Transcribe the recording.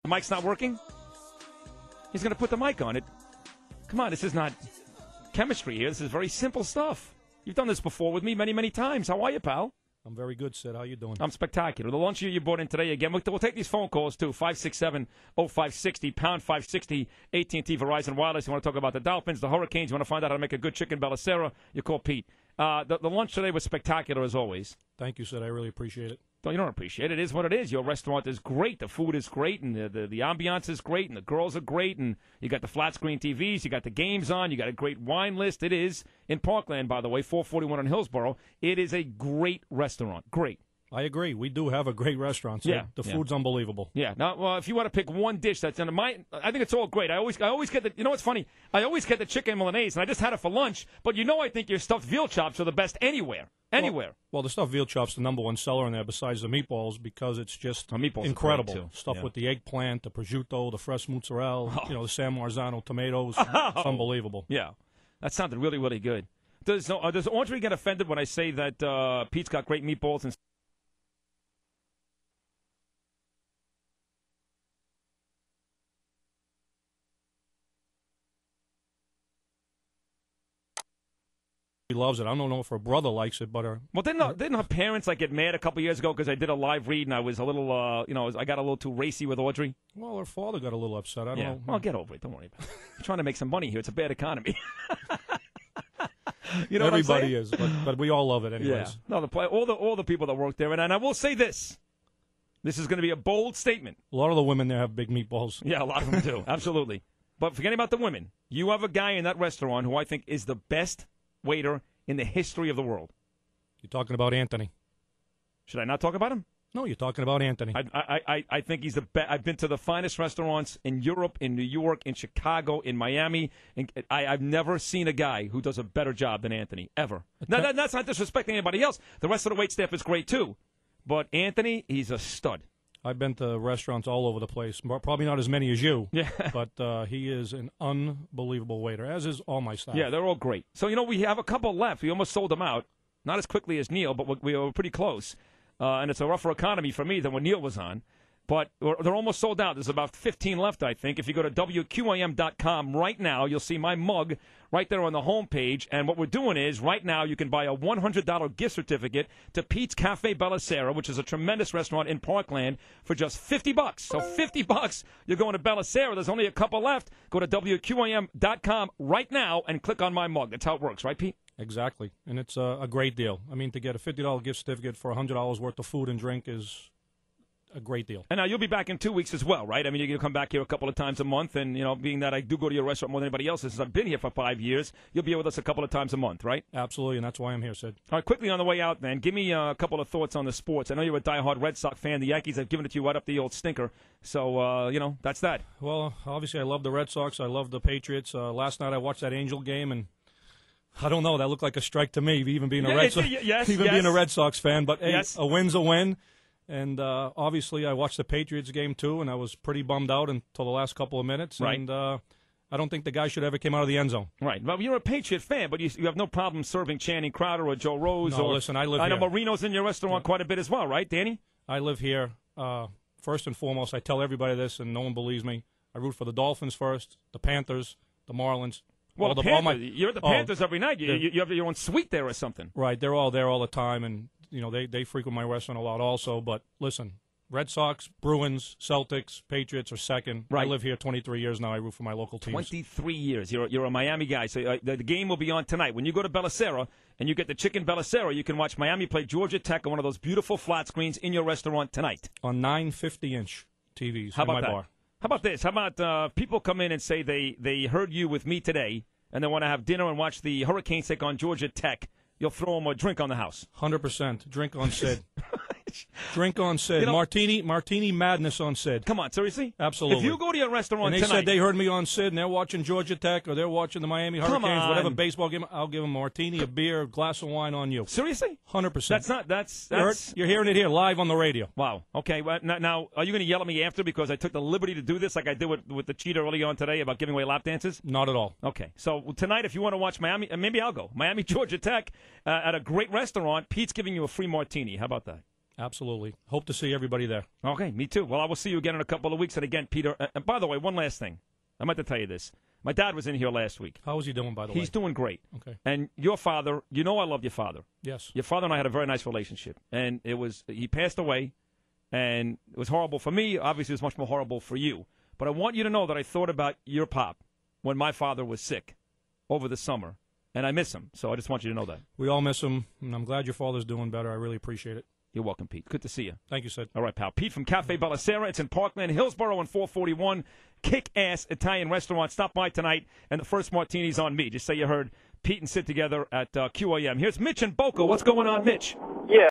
The mic's not working? He's going to put the mic on it. Come on, this is not chemistry here. This is very simple stuff. You've done this before with me many, many times. How are you, pal? I'm very good, Sid. How you doing? I'm spectacular. The lunch you brought in today, again, we'll take these phone calls, too. 567-0560, pound 560, AT&T, Verizon Wireless. You want to talk about the Dolphins, the Hurricanes. You want to find out how to make a good chicken Bella Sera, you call Pete. The lunch today was spectacular, as always. Thank you, Sid. I really appreciate it. No, you don't appreciate it. It is what it is. Your restaurant is great. The food is great, and the ambiance is great, and the girls are great, and you got the flat screen TVs, you got the games on, you got a great wine list. It is in Parkland, by the way, 441 in Hillsborough. It is a great restaurant. Great. I agree. We do have a great restaurant. So the food's unbelievable. Yeah. Now, well, if you want to pick one dish that's in my, I think it's all great. I always get the. You know what's funny? I always get the chicken Milanese, and I just had it for lunch. But I think your stuffed veal chops are the best anywhere. Anywhere. Well, the stuffed veal chops the number one seller in there besides the meatballs because it's just incredible. Stuff with the eggplant, the prosciutto, the fresh mozzarella, the San Marzano tomatoes. It's unbelievable. Yeah, that sounded really, really good. Does Audrey get offended when I say that Pete's got great meatballs and? He loves it. I don't know if her brother likes it, but didn't her parents get mad a couple years ago because I did a live read and I was a little, I got a little too racy with Audrey? Well, her father got a little upset. I don't know. Well, get over it. Don't worry about it. I'm trying to make some money here. It's a bad economy. Everybody is, but we all love it anyways. Yeah. No, all the people that work there, and I will say this. This is going to be a bold statement. A lot of the women there have big meatballs. Yeah, a lot of them do. Absolutely. But forgetting about the women, you have a guy in that restaurant who I think is the best waiter in the history of the world. You're talking about Anthony. Should I not talk about him? No, you're talking about Anthony. I think he's the best. I've been to the finest restaurants in Europe, in New York, in Chicago, in Miami. And I've never seen a guy who does a better job than Anthony, ever. Now, that's not disrespecting anybody else. The rest of the waitstaff is great, too. But Anthony, he's a stud. I've been to restaurants all over the place, probably not as many as you, yeah. But he is an unbelievable waiter, as is all my staff. Yeah, they're all great. So, we have a couple left. We almost sold them out. Not as quickly as Neil, but we were pretty close. And it's a rougher economy for me than when Neil was on. But they're almost sold out. There's about 15 left, I think. If you go to WQAM.com right now, you'll see my mug right there on the homepage. And what we're doing is, right now, you can buy a $100 gift certificate to Pete's Cafe Bella Sera, which is a tremendous restaurant in Parkland, for just $50. So $50, you're going to Bella Sera. There's only a couple left. Go to WQAM.com right now and click on my mug. That's how it works, right, Pete? Exactly. And it's a great deal. I mean, to get a $50 gift certificate for $100 worth of food and drink is a great deal. And now you'll be back in 2 weeks as well, right? I mean, you're going to come back here a couple of times a month, and, being that I do go to your restaurant more than anybody else since I've been here for 5 years, you'll be here with us a couple of times a month, right? Absolutely, and that's why I'm here, Sid. All right, quickly on the way out, then, give me a couple of thoughts on the sports. I know you're a diehard Red Sox fan. The Yankees have given it to you right up the old stinker. So, that's that. Well, obviously I love the Red Sox. I love the Patriots. Last night I watched that Angel game, and I don't know. That looked like a strike to me, even being a Red Sox fan. But hey, a win's a win. And obviously, I watched the Patriots game, too, and I was pretty bummed out until the last couple of minutes. Right. And I don't think the guy should ever came out of the end zone. Right. Well, you're a Patriot fan, but you have no problem serving Channing Crowder or Joe Rose. No, listen, I live here. I know Marino's in your restaurant quite a bit as well, right, Danny? I live here. First and foremost, I tell everybody this, and no one believes me. I root for the Dolphins first, the Panthers, the Marlins. Well, you're at the Panthers every night. You have your own suite there or something. Right. They're all there all the time, and they frequent my restaurant a lot also. But listen, Red Sox, Bruins, Celtics, Patriots are second. Right. I live here 23 years now. I root for my local teams. 23 years. You're a Miami guy. So the game will be on tonight. When you go to Bella Sera and you get the chicken Bella Sera, you can watch Miami play Georgia Tech on one of those beautiful flat screens in your restaurant tonight. On 950-inch TVs How about in my that? bar. How about this? How about people come in and say they heard you with me today and they want to have dinner and watch the Hurricanes take on Georgia Tech? You'll throw them a drink on the house. 100%. Drink on Sid. Drink on Sid. Martini madness on Sid. Come on, seriously? Absolutely. If you go to your restaurant and they tonight, said they heard me on Sid and they're watching Georgia Tech or they're watching the Miami Hurricanes, whatever baseball game, I'll give them a martini, a beer, a glass of wine on you. Seriously? 100%. That's you're hearing it here live on the radio. Wow. Okay. Well, now, are you going to yell at me after because I took the liberty to do this like I did with the cheat early on today about giving away lap dances? Not at all. Okay. So tonight, if you want to watch Miami, maybe I'll go. Miami, Georgia Tech at a great restaurant. Pete's giving you a free martini. How about that? Absolutely. Hope to see everybody there. Okay, me too. Well, I will see you again in a couple of weeks. And again, Peter, and by the way, one last thing. I meant to tell you this. My dad was in here last week. How is he doing, by the way? He's doing great. Okay. And your father, I loved your father. Yes. Your father and I had a very nice relationship. And he passed away, and it was horrible for me. Obviously, it was much more horrible for you. But I want you to know that I thought about your pop when my father was sick over the summer. And I miss him. So I just want you to know that. We all miss him, and I'm glad your father's doing better. I really appreciate it. You're welcome, Pete. Good to see you. Thank you, Sid. All right, pal. Pete from Cafe Bella Sera. It's in Parkland, Hillsborough on 441. Kick-ass Italian restaurant. Stop by tonight, and the first martini's on me. Just say you heard Pete and Sid together at QAM. Here's Mitch and Boca. What's going on, Mitch? Yeah.